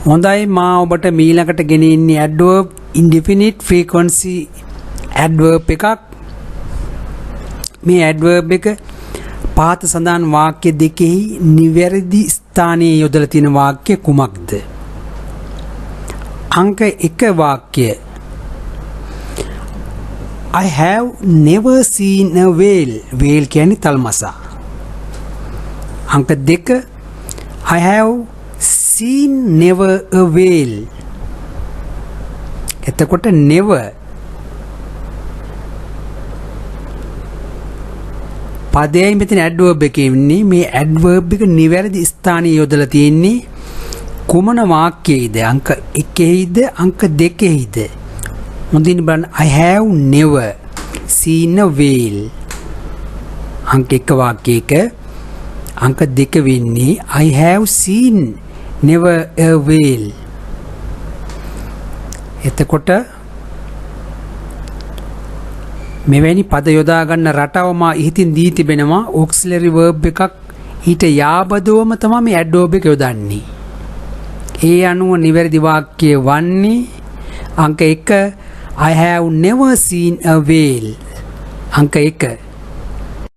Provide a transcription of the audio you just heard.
හොඳයි මා ඔබට මීළඟට ගෙනින්නේ adverb indefinite frequency adverb එකක්. මේ adverb එක පහත සඳහන් වාක්‍ය දෙකෙහි නිවැරදි ස්ථානයේ යොදලා තියෙන වාක්‍ය කුමක්ද? අංක 1 වාක්‍ය I have never seen a whale. whale කියන්නේ තල්මසා. අංක 2 I have seen never a whale. එතකොට never පදයයි මෙතන adverb එකේ ඉන්නේ. මේ adverb එක නිවැරදි ස්ථානයේ යොදලා තියෙන්නේ කුමන වාක්‍යයේද? අංක 1ෙහිද අංක 2ෙහිද? හොඳින් බලන්න. I have never seen a whale. අංක 1 වාක්‍යයක අංක 2 වෙන්නේ I have seen never a whale. එතකොට මෙවැනි පද යොදා ගන්න රටාව මා ඉහිතින් දී තිබෙනවා. auxiliary verb එකක් ඊට යාබදවම තමයි මේ adverb එක යොදන්නේ. ඒ අනුව නිවැරදි වාක්‍යය වන්නේ අංක 1 I have never seen a whale. අංක 1